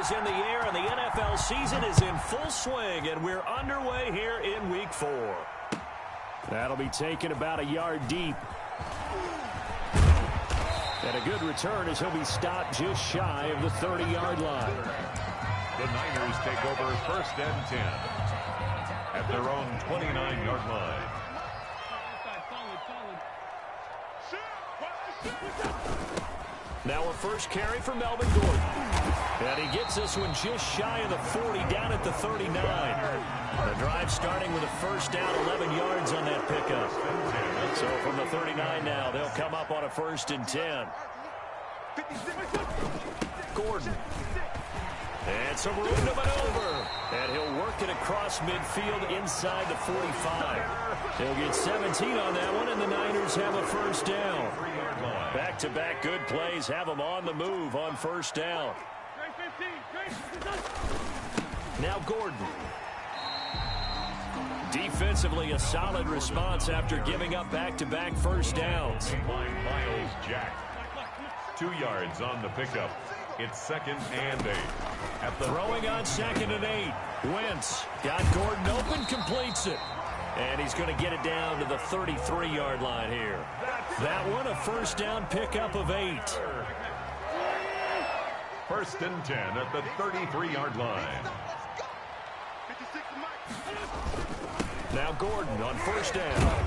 is in the air, and the NFL season is in full swing, and we're underway here in Week 4. That'll be taken about a yard deep. And a good return as he'll be stopped just shy of the 30-yard line. The Niners take over 1st and 10 at their own 29-yard line. Now a first carry for Melvin Gordon. And he gets this one just shy of the 40, down at the 39. The drive starting with a first down, 11 yards on that pickup. So from the 39 now, they'll come up on a 1st and 10. Gordon. And some room to maneuver. And he'll work it across midfield inside the 45. He'll get 17 on that one, and the Niners have a first down. Back-to-back good plays have them on the move on first down. Now Gordon. Defensively, a solid response after giving up back-to-back first downs. Miles Jack. 2 yards on the pickup. It's 2nd and 8. Throwing on 2nd and 8. Wentz got Gordon open, completes it. And he's going to get it down to the 33-yard line here. That one, a first down pickup of 8. 1st and 10 at the 33-yard line. Now Gordon on first down.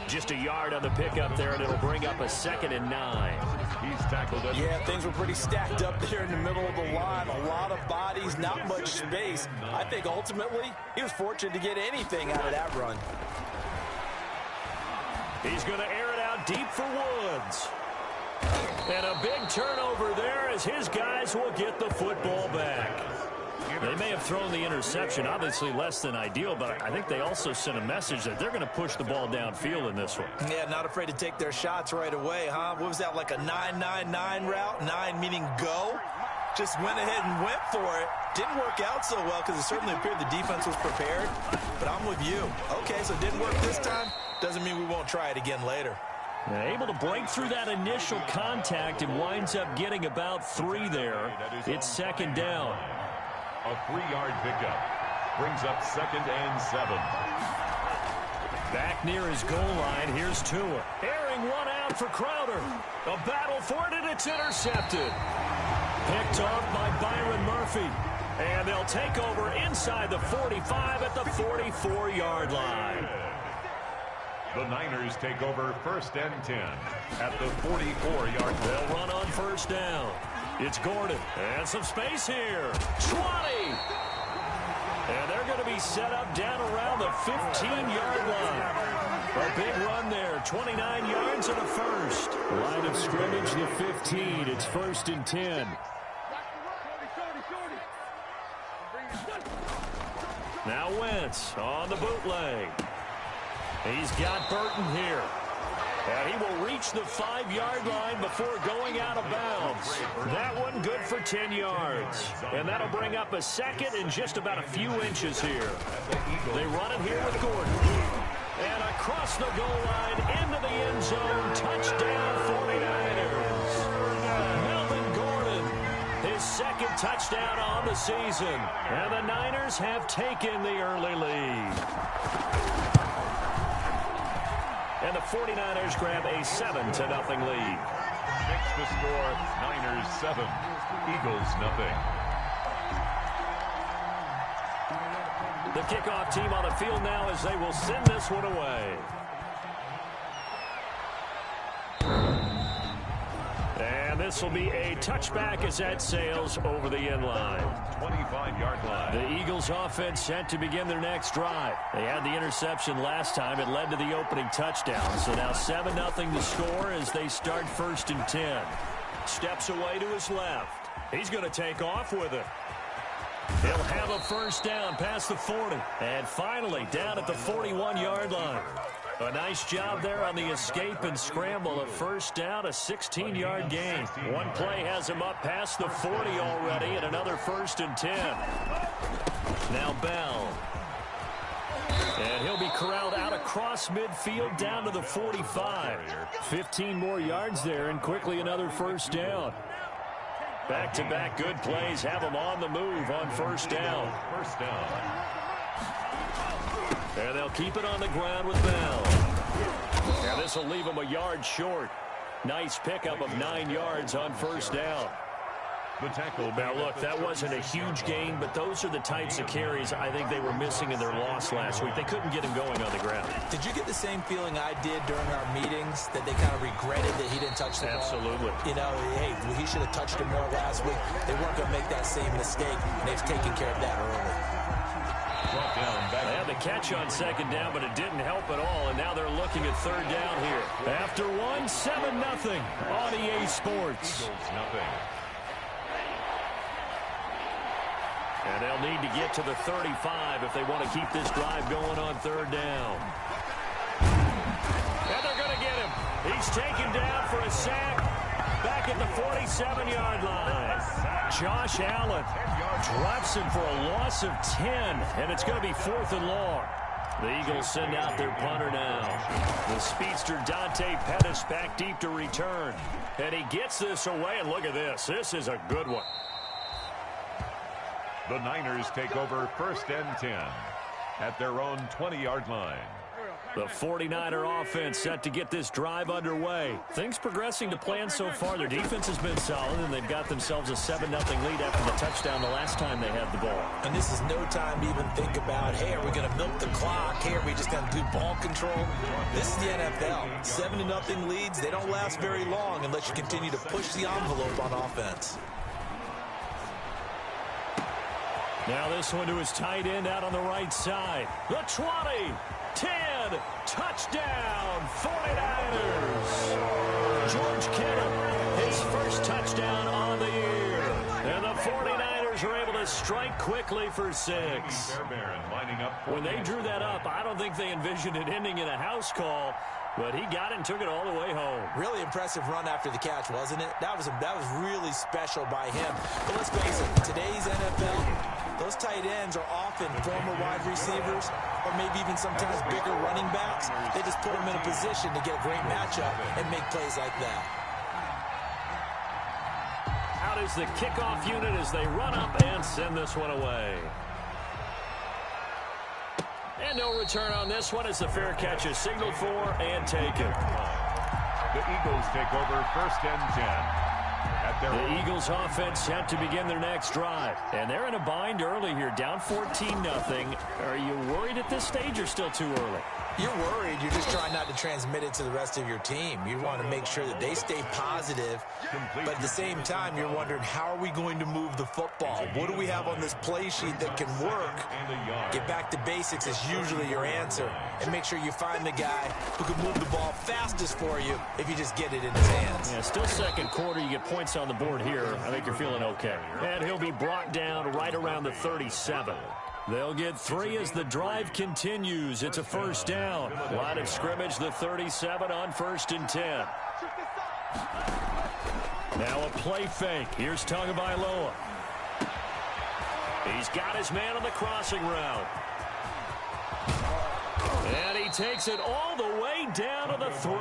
Just a yard on the pickup there, and it'll bring up a 2nd and 9. He's tackled it. Yeah, things were pretty stacked up there in the middle of the line. A lot of bodies, not much space. I think ultimately he was fortunate to get anything out of that run. He's going to air it out deep for Woods. And a big turnover there as his guys will get the football back. They may have thrown the interception, obviously less than ideal, but I think they also sent a message that they're going to push the ball downfield in this one. Yeah, not afraid to take their shots right away, huh? What was that, like a 9-9-9 route? 9 meaning go? Just went ahead and went for it. Didn't work out so well because it certainly appeared the defense was prepared, but I'm with you. Okay, so it didn't work this time. Doesn't mean we won't try it again later. Able to break through that initial contact and winds up getting about 3 there. It's 2nd down. A 3-yard pickup brings up 2nd and 7. Back near his goal line, here's Tua. Airing one out for Crowder. A battle for it, and it's intercepted. Picked off by Byron Murphy. And they'll take over inside the 45 at the 44-yard line. The Niners take over 1st and 10 at the 44-yard line. They'll run on first down. It's Gordon. And some space here. 20. And they're going to be set up down around the 15-yard line. A big run there. 29 yards and a first. Line of scrimmage, the 15. It's 1st and 10. Now Wentz on the bootleg. He's got Burton here. And he will reach the 5-yard line before going out of bounds. That one good for 10 yards. And that'll bring up a 2nd and just about a few inches here. They run it here with Gordon. And across the goal line into the end zone. Touchdown 49ers. Melvin Gordon, his 2nd touchdown on the season. And the Niners have taken the early lead. And the 49ers grab a 7-0 lead. Makes the score Niners 7, Eagles nothing. The kickoff team on the field now as they will send this one away. And this will be a touchback as that sails over the end line. 25-yard line. The Eagles offense set to begin their next drive. They had the interception last time. It led to the opening touchdown. So now 7-0 to score as they start 1st and 10. Steps away to his left. He's going to take off with it. He'll have a first down past the 40. And finally down at the 41-yard line. A nice job there on the escape and scramble. A first down, a 16-yard gain. One play has him up past the 40 already, and another 1st and 10. Now Bell. And he'll be corralled out across midfield down to the 45. 15 more yards there, and quickly another first down. Back-to-back good plays have them on the move on first down. First down. And they'll keep it on the ground with Bell. Now this will leave them a yard short. Nice pickup of 9 yards on first down. The tackle. Now, look, that wasn't a huge gain, but those are the types of carries I think they were missing in their loss last week. They couldn't get him going on the ground. Did you get the same feeling I did during our meetings, that they kind of regretted that he didn't touch the ball? Absolutely. You know, hey, he should have touched it more last week. They weren't going to make that same mistake, and they've taken care of that early. They had the catch on second down, but it didn't help at all, and now they're looking at third down here. After 7-0 on EA Sports. And they'll need to get to the 35 if they want to keep this drive going on third down. And they're going to get him. He's taken down for a sack back at the 47-yard line. Josh Allen drops him for a loss of 10, and it's going to be 4th and long. The Eagles send out their punter now. The speedster Dante Pettis back deep to return. And he gets this away, and look at this. This is a good one. The Niners take over first and 10 at their own 20-yard line. The 49er offense set to get this drive underway. Things progressing to plan so far. Their defense has been solid, and they've got themselves a 7-0 lead after the touchdown the last time they had the ball. And this is no time to even think about, hey, are we going to milk the clock? Hey, are we just going to do ball control? This is the NFL. 7-0 leads, they don't last very long unless you continue to push the envelope on offense. Now this one to his tight end out on the right side. The 20, 10, touchdown, 49ers. George Kittle, his first touchdown on the year. And the 49ers are able to strike quickly for 6. When they drew that up, I don't think they envisioned it ending in a house call. But he got it and took it all the way home. Really impressive run after the catch, wasn't it? That was really special by him. But let's face it, today's NFL, those tight ends are often former wide receivers or maybe even sometimes bigger running backs. They just put them in a position to get a great matchup and make plays like that. Out is the kickoff unit as they run up and send this one away. And no return on this one as the fair catch is signaled for and taken. The Eagles take over first and 10. The Eagles offense set to begin their next drive. And they're in a bind early here, down 14-0. Are you worried at this stage or still too early? You're worried. You're just trying not to transmit it to the rest of your team. You want to make sure that they stay positive. But at the same time, you're wondering, how are we going to move the football? What do we have on this play sheet that can work? Get back to basics is usually your answer. And make sure you find the guy who can move the ball fastest for you if you just get it in his hands. Yeah, still second quarter. You get points on the board here. I think you're feeling okay. And he'll be brought down right around the 37. They'll get 3 as the drive continues. It's a first down. Line of scrimmage, the 37 on first and 10. Now a play fake. Here's Tagovailoa. He's got his man on the crossing route. And he takes it all the way down to the 3.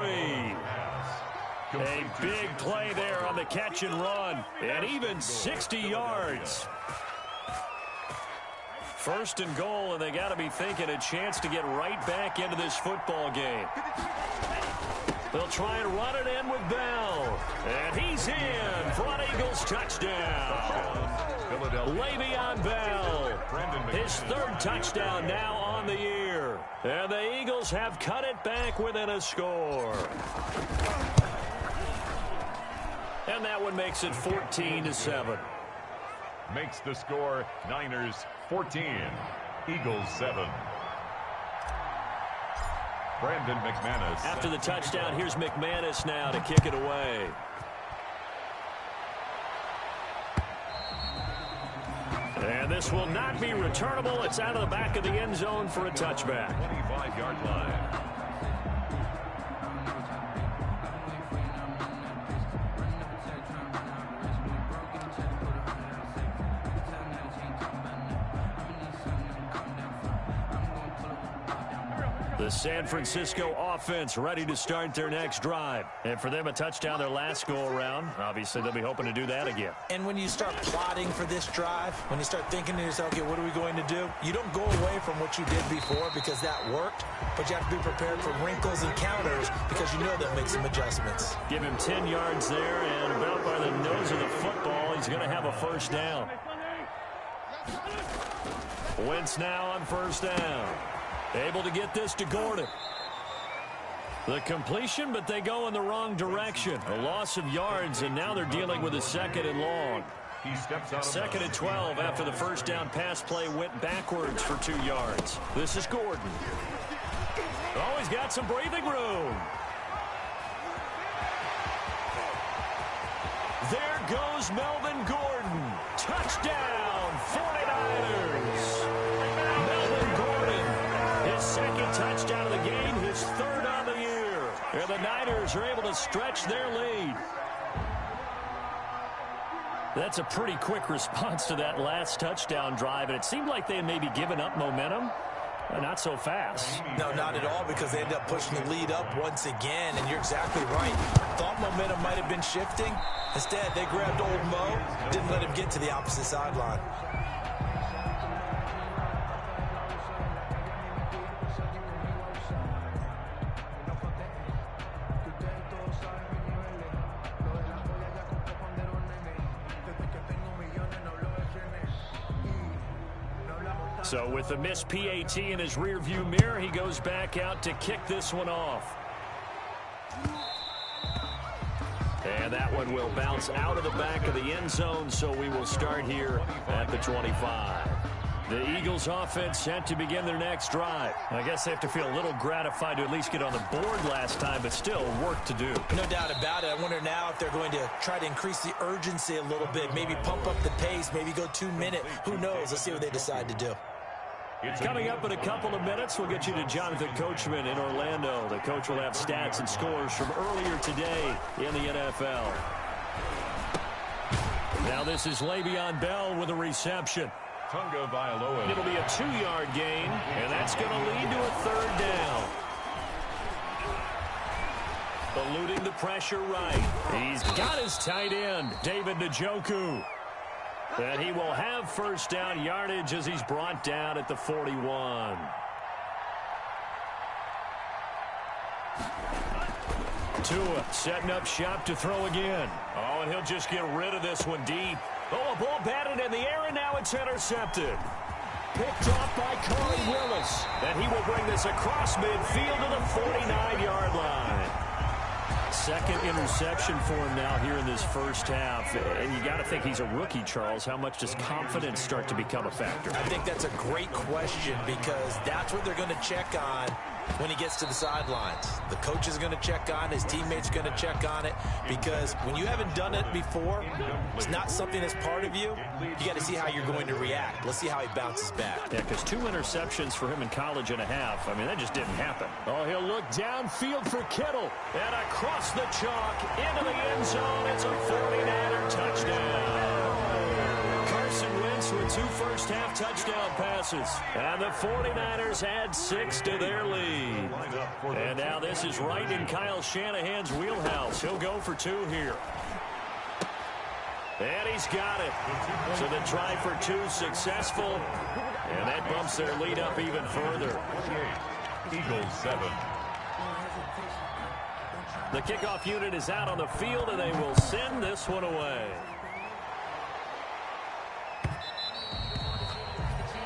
A big play there on the catch and run. And even 60 yards. First and goal, and they got to be thinking a chance to get right back into this football game. They'll try and run it in with Bell. And he's in for an Eagles touchdown. Le'Veon Bell, his 3rd touchdown now on the year. And the Eagles have cut it back within a score. And that one makes it 14-7. Makes the score Niners 14, Eagles 7. Brandon McManus. After the touchdown, here's McManus now to kick it away. And this will not be returnable. It's out of the back of the end zone for a touchback. 25-yard line. The San Francisco offense ready to start their next drive. And for them, a touchdown their last go-around. Obviously, they'll be hoping to do that again. And when you start plotting for this drive, when you start thinking to yourself, okay, what are we going to do? You don't go away from what you did before because that worked, but you have to be prepared for wrinkles and counters because you know they'll make some adjustments. Give him 10 yards there, and about by the nose of the football, he's going to have a first down. Wentz now on first down. Able to get this to Gordon. The completion, but they go in the wrong direction. A loss of yards, and now they're dealing with a second and long. Second and 12 after the first down pass play went backwards for 2 yards. This is Gordon. Oh, he's got some breathing room. There goes Melvin Gordon. Touchdown, 49ers. Melvin Gordon, his second touchdown of the game, his third on the year. And the Niners are able to stretch their lead. That's a pretty quick response to that last touchdown drive, and it seemed like they had maybe given up momentum. Not so fast. No, not at all, because they ended up pushing the lead up once again, and you're exactly right. Thought momentum might have been shifting. Instead, they grabbed old Mo, didn't let him get to the opposite sideline. So with the missed PAT in his rearview mirror, he goes back out to kick this one off. And that one will bounce out of the back of the end zone, so we will start here at the 25. The Eagles offense set to begin their next drive. I guess they have to feel a little gratified to at least get on the board last time, but still work to do. No doubt about it. I wonder now if they're going to try to increase the urgency a little bit, maybe pump up the pace, maybe go 2 minute. Who knows? Let's see what they decide to do. Coming up in a couple of minutes, we'll get you to Jonathan Coachman in Orlando. The coach will have stats and scores from earlier today in the NFL. Now this is Le'Veon Bell with a reception. It'll be a 2-yard gain, and that's going to lead to a third down. Eluding the pressure right. He's got his tight end, David Njoku. And he will have first down yardage as he's brought down at the 41. Tua setting up shop to throw again. Oh, and he'll just get rid of this one deep. Oh, a ball batted in the air, and now it's intercepted. Picked off by Corey Willis. And he will bring this across midfield to the 49-yard line. Second interception for him now here in this first half. And you got to think he's a rookie, Charles. How much does confidence start to become a factor? I think that's a great question, because that's what they're going to check on when he gets to the sidelines. The coach is going to check on it. His teammates are going to check on it, because when you haven't done it before, it's not something that's part of you. You got to see how you're going to react. Let's see how he bounces back. Yeah, because 2 interceptions for him in college and a half. I mean, that just didn't happen. Oh, he'll look downfield for Kittle. And across the chalk into the end zone. It's a 49er touchdown. Carson Wentz with 2 first-half touchdown passes. And the 49ers add 6 to their lead. And now this is right in Kyle Shanahan's wheelhouse. He'll go for 2 here. And he's got it. So the try for 2 successful. And that bumps their lead up even further. Eagles 7. The kickoff unit is out on the field, and they will send this one away.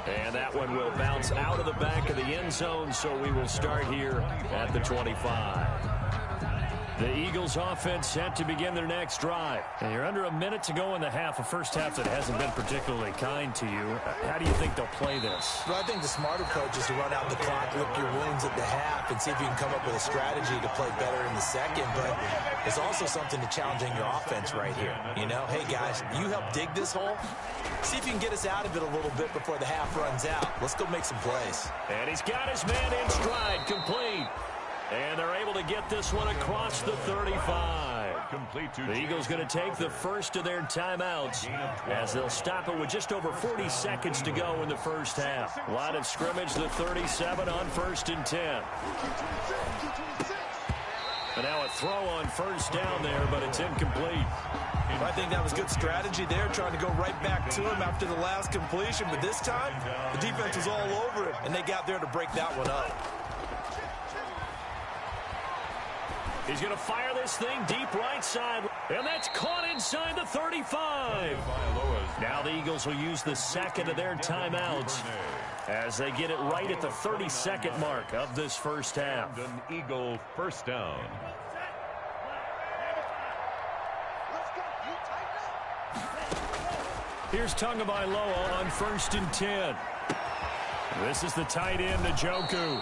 And that one will bounce out of the back of the end zone, so we will start here at the 25. The Eagles offense set to begin their next drive. And you're under a minute to go in the half, a first half that hasn't been particularly kind to you. How do you think they'll play this? Well, I think the smarter approach is to run out the clock, lick your wounds at the half, and see if you can come up with a strategy to play better in the second. But it's also something to challenging your offense right here. You know, hey, guys, you help dig this hole. See if you can get us out of it a little bit before the half runs out. Let's go make some plays. And he's got his man in stride, complete. And they're able to get this one across the 35. Complete to The Eagles going to take the first of their timeouts as they'll stop it with just over 40 seconds to go in the first half. Line of scrimmage, the 37 on 1st and 10. And now a throw on first down there, but it's incomplete. I think that was good strategy there, trying to go right back to him after the last completion. But this time, the defense was all over it, and they got there to break that one up. He's going to fire this thing deep right side, and that's caught inside the 35. Now the Eagles will use the second of their timeouts as they get it right at the 32nd mark of this first half. An Eagle first down. Here's Tagovailoa on 1st and 10. This is the tight end, Njoku.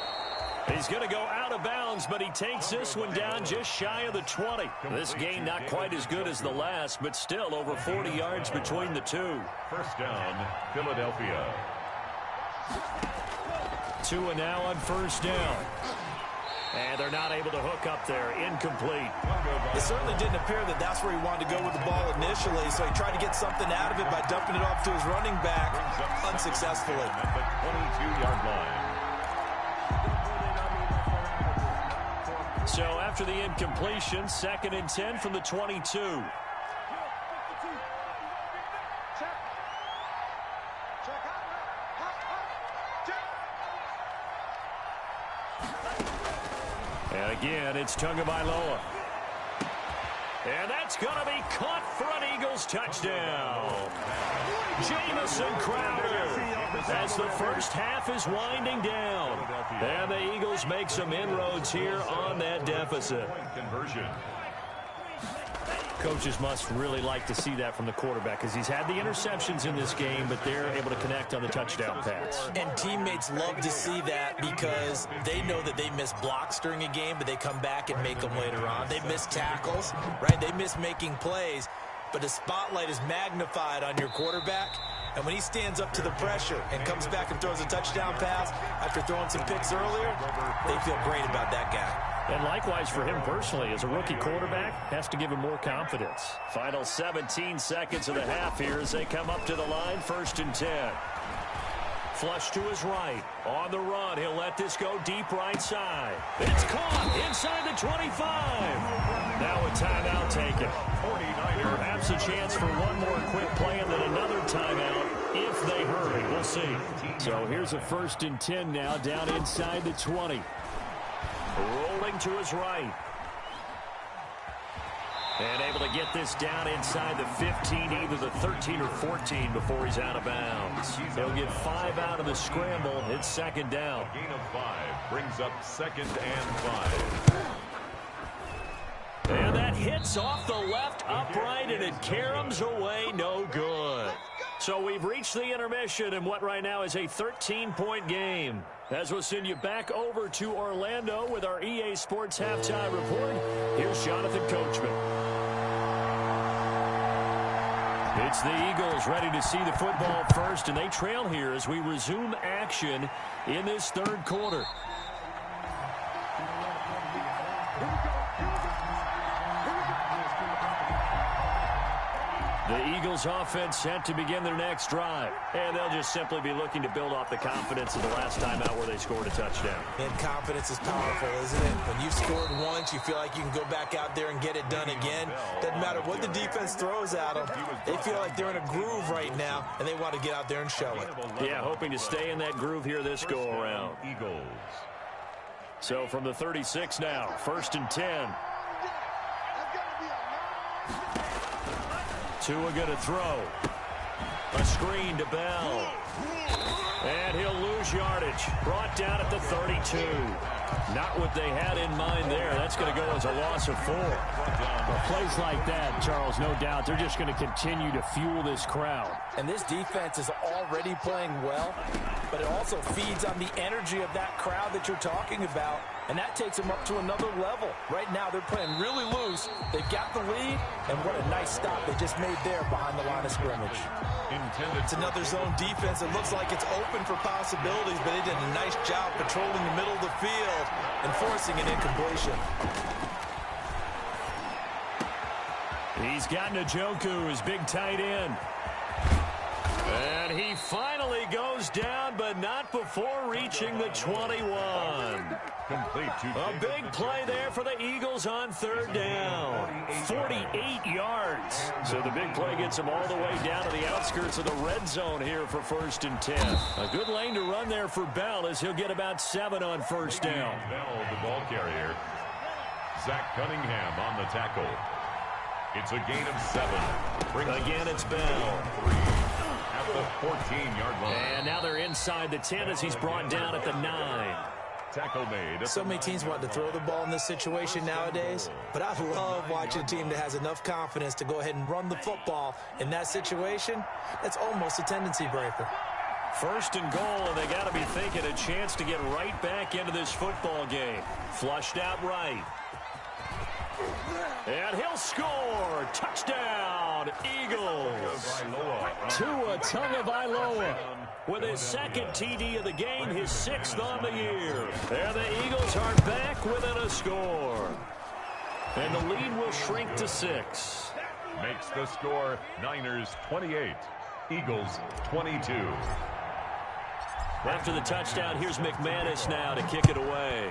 He's going to go out of bounds, but he takes this one down just shy of the 20. This gain not quite as good as the last, but still over 40 yards between the two. First down, Philadelphia. Tua now on first down. And they're not able to hook up there. Incomplete. It certainly didn't appear that that's where he wanted to go with the ball initially, so he tried to get something out of it by dumping it off to his running back unsuccessfully. At the 22-yard line. So after the incompletion, 2nd and 10 from the 22. And again, it's Tagovailoa. And that's going to be caught for an Eagles touchdown. Jamison Crowder as the first half is winding down. And the Eagles make some inroads here on that deficit. Conversion. Coaches must really like to see that from the quarterback because he's had the interceptions in this game, but they're able to connect on the touchdown pass. And teammates love to see that because they know that they miss blocks during a game, but they come back and make them later on. They miss tackles, right? They miss making plays, but the spotlight is magnified on your quarterback. And when he stands up to the pressure and comes back and throws a touchdown pass after throwing some picks earlier, they feel great about that guy. And likewise for him personally, as a rookie quarterback, has to give him more confidence. Final 17 seconds of the half here as they come up to the line, 1st and 10. Flush to his right. On the run, he'll let this go deep right side. It's caught inside the 25. Now a timeout taken. 49er. Perhaps a chance for one more quick play and then another timeout if they hurry. We'll see. So here's a 1st and 10 now down inside the 20. Rolling to his right. And able to get this down inside the 15, either the 13 or 14 before he's out of bounds. He'll get 5 out of the scramble. It's 2nd down. Gain of 5 brings up 2nd and 5. And that hits off the left upright, and it caroms away, no good. So we've reached the intermission in what right now is a 13-point game. As we'll send you back over to Orlando with our EA Sports Halftime Report, here's Jonathan Coachman. It's the Eagles ready to see the football first, and they trail here as we resume action in this 3rd quarter. The Eagles offense set to begin their next drive. And they'll just simply be looking to build off the confidence of the last time out where they scored a touchdown. And confidence is powerful, isn't it? When you've scored once, you feel like you can go back out there and get it done again. Doesn't matter what the defense throws at them. They feel like they're in a groove right now, and they want to get out there and show it. Yeah, hoping to stay in that groove here this go-around. Eagles. So from the 36 now, 1st and 10. Tua going to throw. A screen to Bell. And he'll lose yardage. Brought down at the 32. Not what they had in mind there. That's going to go as a loss of 4. Well, plays like that, Charles, no doubt, they're just going to continue to fuel this crowd. And this defense is already playing well, but it also feeds on the energy of that crowd that you're talking about, and that takes them up to another level. Right now, they're playing really loose. They've got the lead, and what a nice stop they just made there behind the line of scrimmage. It's another zone defense. It looks like it's open for possibilities, but they did a nice job patrolling the middle of the field and forcing an incompletion. He's got Njoku, his big tight end. And he finally goes down, but not before reaching the 21. Complete to A big play there for the Eagles on third down. 48 yards. So the big play gets him all the way down to the outskirts of the red zone here for 1st and 10. A good lane to run there for Bell as he'll get about 7 on first down. Bell, the ball carrier. Zach Cunningham on the tackle. It's a gain of 7. Again, it's Bell. At the 14-yard line. And now they're inside the 10 as he's brought down at the 9. Tackle made. So many teams want to throw the ball in this situation nowadays, but I love watching a team that has enough confidence to go ahead and run the football. In that situation, that's almost a tendency breaker. 1st and goal, and they got to be thinking a chance to get right back into this football game. Flushed out right. And he'll score. Touchdown, Eagles. Tua Tagovailoa with his 2nd TD of the game, his 6th on the year. And the Eagles are back within a score. And the lead will shrink to 6. Makes the score Niners 28, Eagles 22. After the touchdown, here's McManus now to kick it away.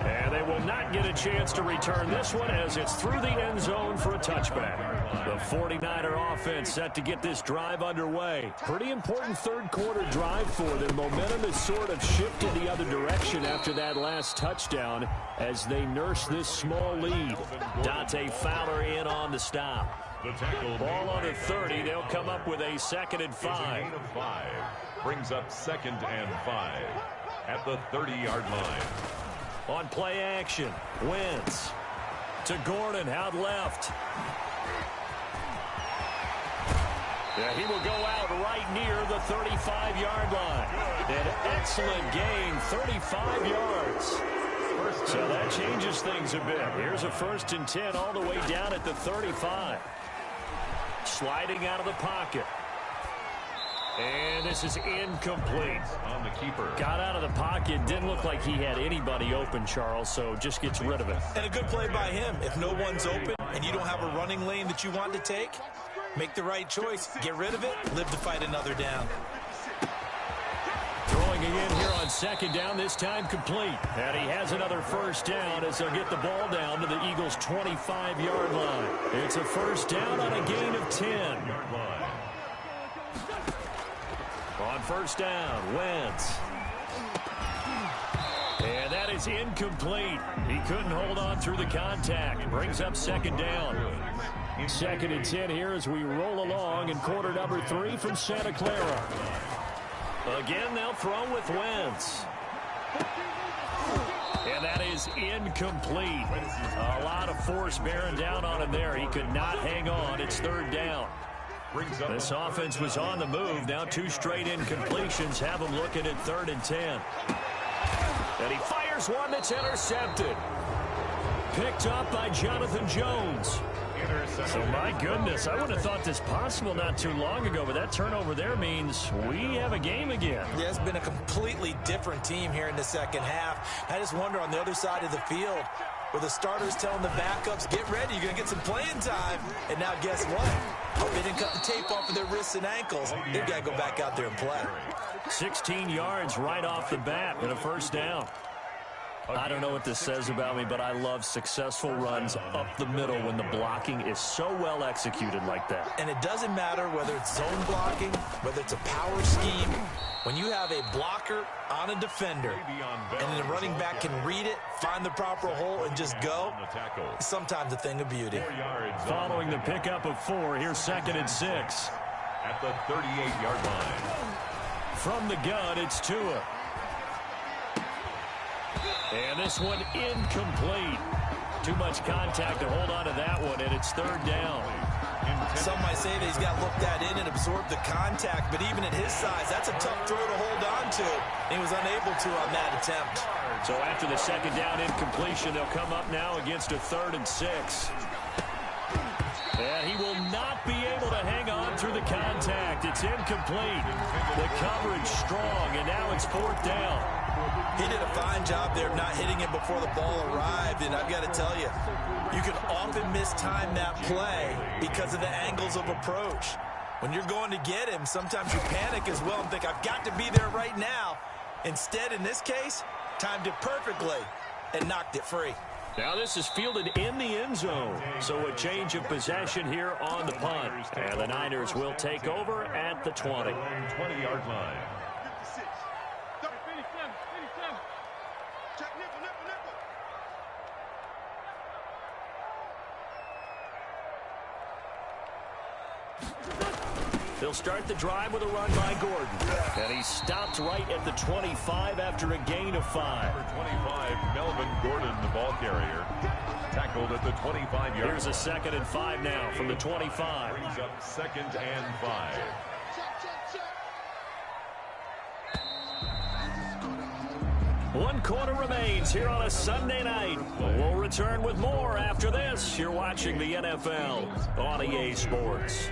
And they will not get a chance to return this one as it's through the end zone for a touchback. The 49er offense set to get this drive underway. Pretty important third-quarter drive for them. Momentum has sort of shifted the other direction after that last touchdown as they nurse this small lead. Dante Fowler in on the stop. The tackle Ball on the 30. They'll come up with a 2nd and 5. Gain of 5. Brings up 2nd and 5 at the 30-yard line. On play action, Wentz to Gordon out left. Yeah, he will go out right near the 35-yard line. An excellent gain, 35 yards. So that changes things a bit. Here's a 1st and 10 all the way down at the 35. Sliding out of the pocket. And this is incomplete. On the keeper. Got out of the pocket. Didn't look like he had anybody open, Charles, so just gets rid of it. And a good play by him. If no one's open and you don't have a running lane that you want to take, make the right choice. Get rid of it. Live to fight another down. Throwing again here on 2nd down, this time complete. And he has another 1st down as they'll get the ball down to the Eagles' 25-yard line. It's a 1st down on a gain of 10. On 1st down, Wentz. And that is incomplete. He couldn't hold on through the contact. Brings up 2nd down. 2nd and 10 here as we roll along in quarter number 3 from Santa Clara. Again, they'll throw with Wentz. And that is incomplete. A lot of force bearing down on him there. He could not hang on. It's 3rd down. This offense was on the move. Now 2 straight incompletions have him looking at 3rd and 10. And he fires one that's intercepted. Picked up by Jonathan Jones. So my goodness, I would have thought this possible not too long ago, but that turnover there means we have a game again. Yeah, it's been a completely different team here in the 2nd half. I just wonder on the other side of the field where the starters telling the backups, get ready, you're going to get some playing time. And now guess what? Oh, they didn't cut the tape off of their wrists and ankles. They've got to go back out there and play. 16 yards right off the bat and a 1st down. I don't know what this says about me, but I love successful runs up the middle when the blocking is so well executed like that. And it doesn't matter whether it's zone blocking, whether it's a power scheme. When you have a blocker on a defender and then the running back can read it, find the proper hole, and just go, it's sometimes a thing of beauty. Following the pickup of 4, here's 2nd and 6. At the 38-yard line. From the gun, it's Tua. And this one incomplete. Too much contact to hold on to that one, and it's 3rd down. Some might say that he's got looked that in and absorbed the contact, but even at his size, that's a tough throw to hold on to. He was unable to on that attempt. So after the 2nd down incompletion, they'll come up now against a 3rd and 6. And he will not be able to hang on through the contact. It's incomplete. The coverage strong, and now it's 4th down. He did a fine job there of not hitting it before the ball arrived, and I've got to tell you, you can often mistime that play because of the angles of approach. When you're going to get him, sometimes you panic as well and think, I've got to be there right now. Instead, in this case, timed it perfectly and knocked it free. Now this is fielded in the end zone. So a change of possession here on the punt. And the Niners will take over at the 20. 20-yard line. They'll start the drive with a run by Gordon. And he's stopped right at the 25 after a gain of 5. Number 25, Melvin Gordon, the ball carrier, tackled at the 25-yard line. Here's a 2nd and 5 now from the 25. Brings up 2nd and 5. One quarter remains here on a Sunday night. We'll return with more after this. You're watching the NFL on EA Sports.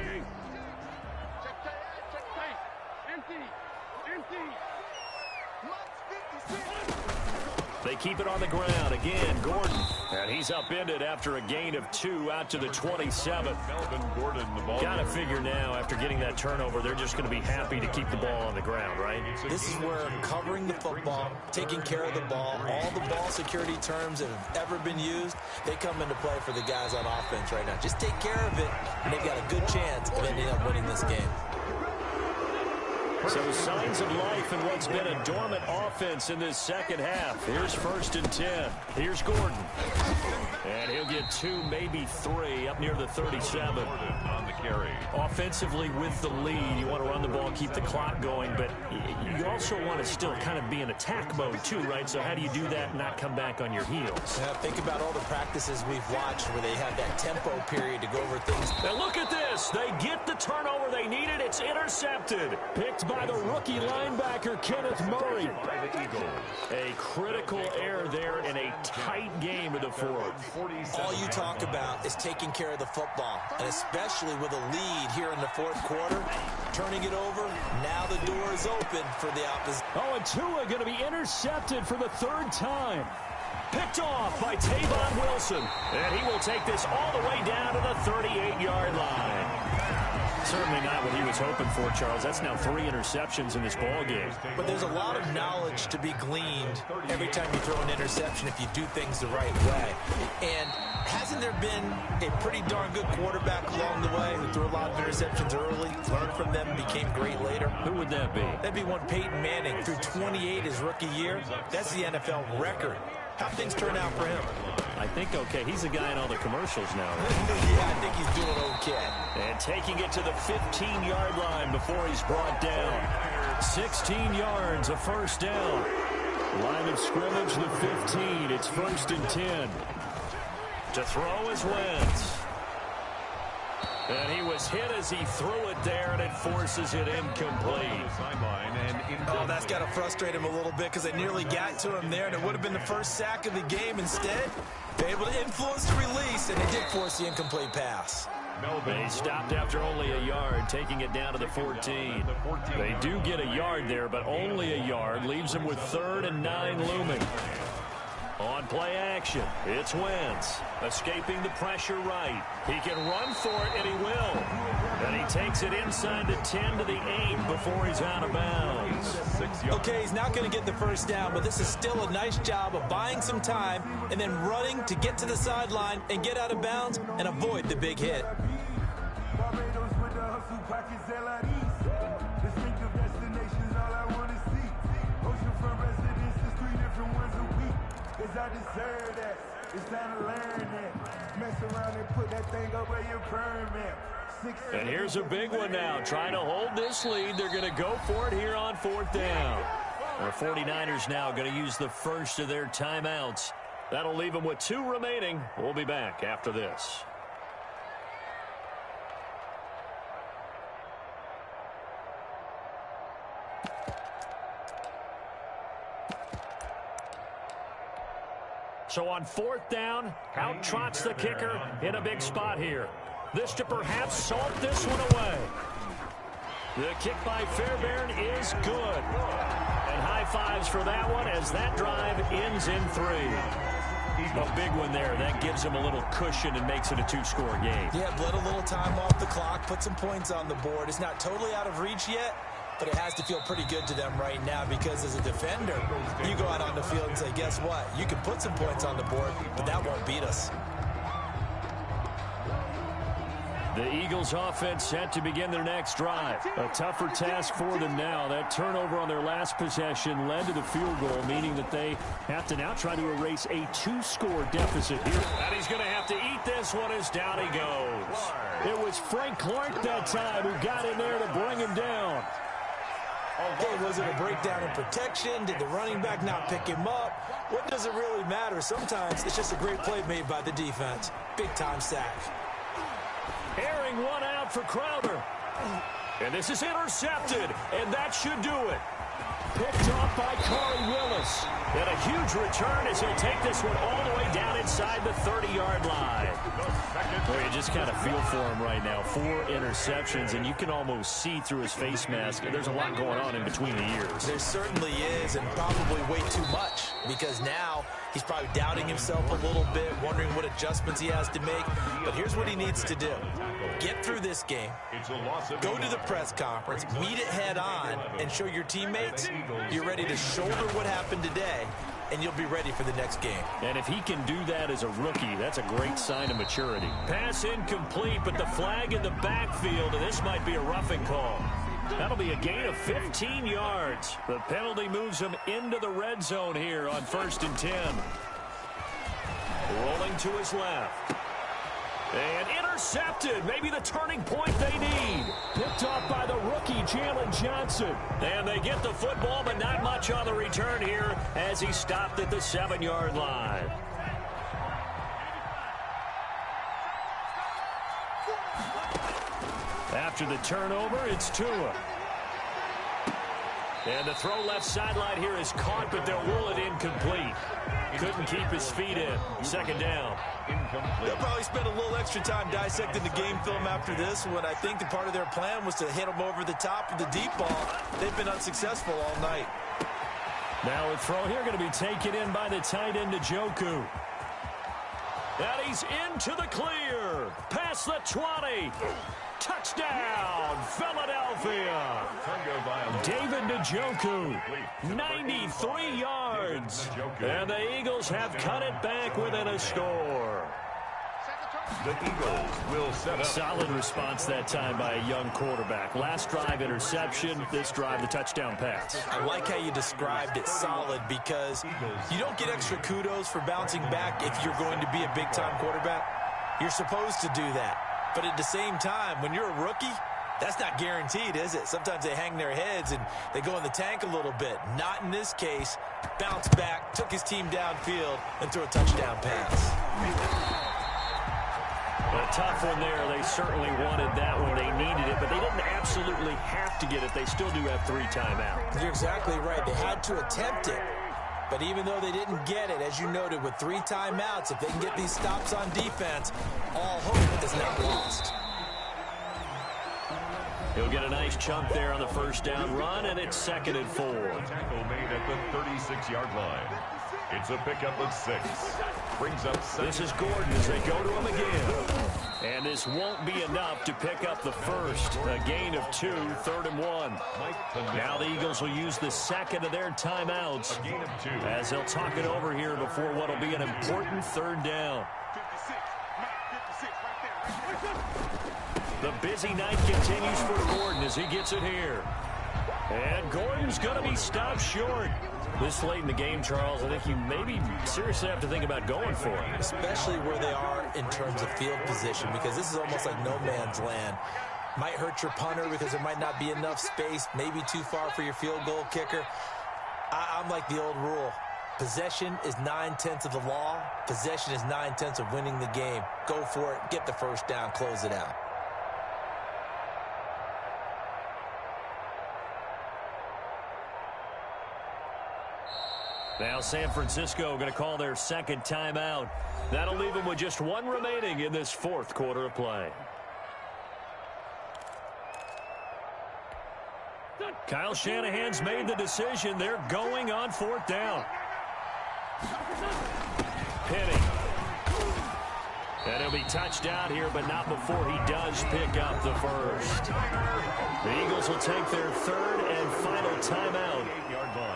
They keep it on the ground. Again, Gordon. And he's upended after a gain of 2 out to the 27. Melvin Gordon, the ball. Got to figure now, after getting that turnover, they're just going to be happy to keep the ball on the ground, right? This is where covering the football, taking care of the ball, all the ball security terms that have ever been used, they come into play for the guys on offense right now. Just take care of it, and they've got a good chance of ending up winning this game. So signs of life in what's been a dormant offense in this second half. Here's 1st and 10. Here's Gordon. And he'll get 2, maybe 3 up near the 37. On the carry. Offensively with the lead, you want to run the ball, keep the clock going, but you also want to still kind of be in attack mode too, right? So how do you do that and not come back on your heels? Yeah, think about all the practices we've watched where they have that tempo period to go over things. Now look at this. They get the turnover they needed. It's intercepted. Picked by the rookie linebacker, Kenneth Murray. By the Eagles. A critical error there in a tight game of the 4th. All you talk about is taking care of the football, and especially with a lead here in the 4th quarter, turning it over, now the door is open for the opposition. Oh, and Tua going to be intercepted for the 3rd time. Picked off by Tavon Wilson, and he will take this all the way down to the 38-yard line. Certainly not what he was hoping for, Charles. That's now 3 interceptions in this ball game. But there's a lot of knowledge to be gleaned every time you throw an interception if you do things the right way. And hasn't there been a pretty darn good quarterback along the way who threw a lot of interceptions early, learned from them, and became great later? Who would that be? That'd be one Peyton Manning. Threw 28 his rookie year. That's the NFL record. How'd things turn out for him? I think okay. He's a guy in all the commercials now. Yeah, I think he's doing okay. And taking it to the 15-yard line before he's brought down. 16 yards, a 1st down. Line of scrimmage, the 15. It's 1st and 10. To throw is Wentz. And he was hit as he threw it there, and it forces it incomplete. Oh, that's got to frustrate him a little bit because they nearly got to him there, and it would have been the first sack of the game. Instead, they're able to influence the release, and they did force the incomplete pass. They stopped after only a yard, taking it down to the 14. They do get a yard there, but only a yard. Leaves them with 3rd and 9 looming. On play action, it's Wentz, escaping the pressure right. He can run for it, and he will. And he takes it inside the 10 to the 8 before he's out of bounds. Okay, he's not going to get the 1st down, but this is still a nice job of buying some time and then running to get to the sideline and get out of bounds and avoid the big hit. I deserve that. It's time to learn that. Mess around and put that thing up where your permit. And here's a big one now. Trying to hold this lead. They're going to go for it here on 4th down. The 49ers now going to use the first of their timeouts. That'll leave them with 2 remaining. We'll be back after this. So on 4th down, out trots the kicker in a big spot here. This to perhaps salt this one away. The kick by Fairbairn is good. And high fives for that one as that drive ends in 3. A big one there. That gives them a little cushion and makes it a 2-score game. Yeah, bled a little time off the clock, put some points on the board. It's not totally out of reach yet, but it has to feel pretty good to them right now because as a defender, you go out on the field and say, guess what? You can put some points on the board, but that won't beat us. The Eagles offense set to begin their next drive. A tougher task for them now. That turnover on their last possession led to the field goal, meaning that they have to now try to erase a 2-score deficit here. And he's going to have to eat this one as down he goes. It was Frank Clark that time who got in there to bring him down. Okay, was it a breakdown in protection? Did the running back not pick him up? What does it really matter? Sometimes it's just a great play made by the defense. Big-time sack. Airing one out for Crowder. And this is intercepted, and that should do it. Picked off by Corey Willis. And a huge return as he'll take this one all the way down inside the 30-yard line. Boy, you just kind of feel for him right now. 4 interceptions, and you can almost see through his face mask. There's a lot going on in between the ears. There certainly is, and probably way too much, because now he's probably doubting himself a little bit, wondering what adjustments he has to make. But here's what he needs to do. Get through this game, go to the press conference, meet it head on, and show your teammates you're ready to shoulder what happened today, and you'll be ready for the next game. And if he can do that as a rookie, that's a great sign of maturity. Pass incomplete, but the flag in the backfield, and this might be a roughing call. That'll be a gain of 15 yards. The penalty moves him into the red zone here on 1st and 10. Rolling to his left. And intercepted. Maybe the turning point they need. Picked off by the rookie, Jalen Johnson. And they get the football, but not much on the return here as he stopped at the 7-yard line. After the turnover, it's Tua. And the throw left sideline here is caught, but they'll rule it incomplete. Couldn't keep his feet in. 2nd down. They'll probably spend a little extra time dissecting the game film after this one. I think the part of their plan was to hit him over the top of the deep ball. They've been unsuccessful all night. Now a throw here going to be taken in by the tight end, Njoku. And he's into the clear. Past the 20. Touchdown, Philadelphia. David Njoku, 93 yards. And the Eagles have cut it back within a score. The Eagles will set up. Solid response that time by a young quarterback. Last drive, interception. This drive, the touchdown pass. I like how you described it, solid, because you don't get extra kudos for bouncing back if you're going to be a big-time quarterback. You're supposed to do that. But at the same time, when you're a rookie, that's not guaranteed, is it? Sometimes they hang their heads and they go in the tank a little bit. Not in this case. Bounced back, took his team downfield, and threw a touchdown pass. A tough one there. They certainly wanted that one. They needed it, but they didn't absolutely have to get it. They still do have 3 timeouts. You're exactly right. They had to attempt it. But even though they didn't get it, as you noted, with 3 timeouts, if they can get these stops on defense, all hope is not lost. He'll get a nice chunk there on the 1st down run, and it's 2nd and 4. Tackle made at the 36-yard line. It's a pickup of 6. Brings up 7. This is Gordon as they go to him again. And this won't be enough to pick up the first. A gain of 2, 3rd and 1. Now the Eagles will use the 2nd of their timeouts A gain of 2. as they'll talk it over here before what will be an important 3rd down. The busy night continues for Gordon as he gets it here. And Gordon's going to be stopped short. This late in the game, Charles, I think you maybe seriously have to think about going for it. Especially where they are in terms of field position, because this is almost like no man's land. Might hurt your punter because there might not be enough space, maybe too far for your field goal kicker. I'm like the old rule. Possession is 9/10 of the law. Possession is 9/10 of winning the game. Go for it, get the 1st down, close it out. Now San Francisco going to call their 2nd timeout. That'll leave them with just 1 remaining in this 4th quarter of play. Kyle Shanahan's made the decision. They're going on 4th down. Penny. And he'll be touched out here, but not before he does pick up the first. The Eagles will take their 3rd and final timeout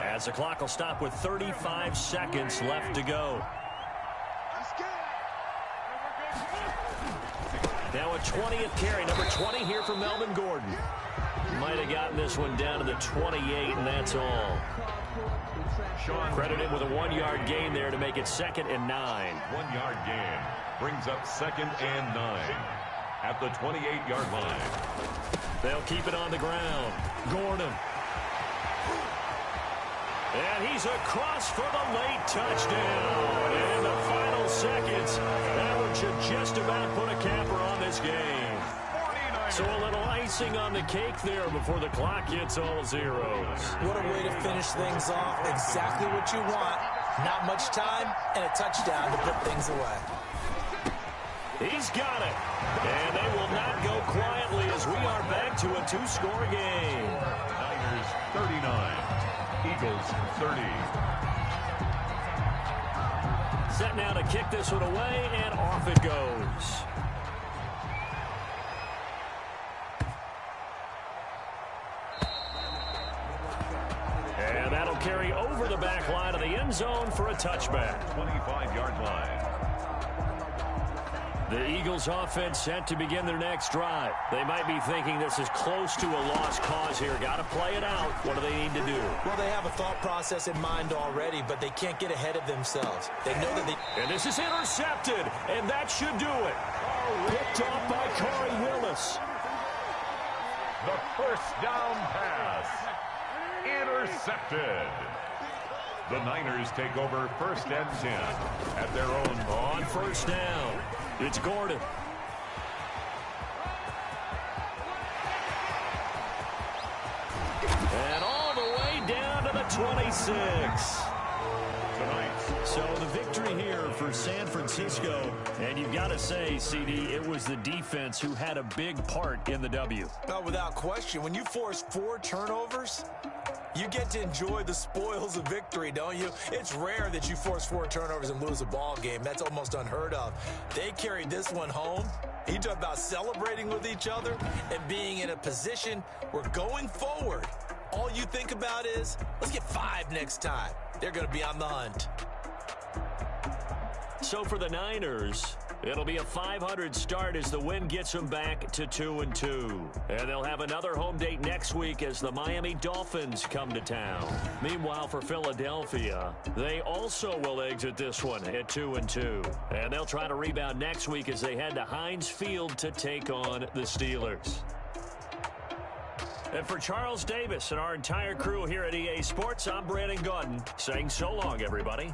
as the clock will stop with 35 seconds left to go. Now a 20th carry, number 20 here for Melvin Gordon. Might have gotten this one down to the 28, and that's all. Credited with a 1-yard gain there to make it 2nd and 9. 1-yard gain brings up 2nd and 9 at the 28-yard line. They'll keep it on the ground. Gordon. And he's across for the late touchdown. In the final seconds, that one should just about put a capper on this game. So a little icing on the cake there before the clock hits all zeros. What a way to finish things off. Exactly what you want. Not much time and a touchdown to put things away. He's got it. And they will not go quietly as we are back to a 2-score game. Niners 39, Eagles 30. Set now to kick this one away, and off it goes. And that'll carry over the back line of the end zone for a touchback. 25-yard line. The Eagles offense set to begin their next drive. They might be thinking this is close to a lost cause here. Got to play it out. What do they need to do? Well, they have a thought process in mind already, but they can't get ahead of themselves. They know that they... And this is intercepted, and that should do it. Picked off by Corey Willis. The first down pass. Intercepted. The Niners take over 1st and 10 at their own. On 1st down, it's Gordon. And all the way down to the 26. So the victory here for San Francisco, and you've got to say, CD, it was the defense who had a big part in the W. No, without question. When you force 4 turnovers, you get to enjoy the spoils of victory, don't you? It's rare that you force 4 turnovers and lose a ball game. That's almost unheard of. They carried this one home. You talk about celebrating with each other and being in a position where going forward, all you think about is, let's get 5 next time. They're going to be on the hunt. So for the Niners, it'll be a .500 start as the win gets them back to 2-2. And they'll have another home date next week as the Miami Dolphins come to town. Meanwhile, for Philadelphia, they also will exit this one at 2-2. And they'll try to rebound next week as they head to Heinz Field to take on the Steelers. And for Charles Davis and our entire crew here at EA Sports, I'm Brandon Gaudin saying so long, everybody.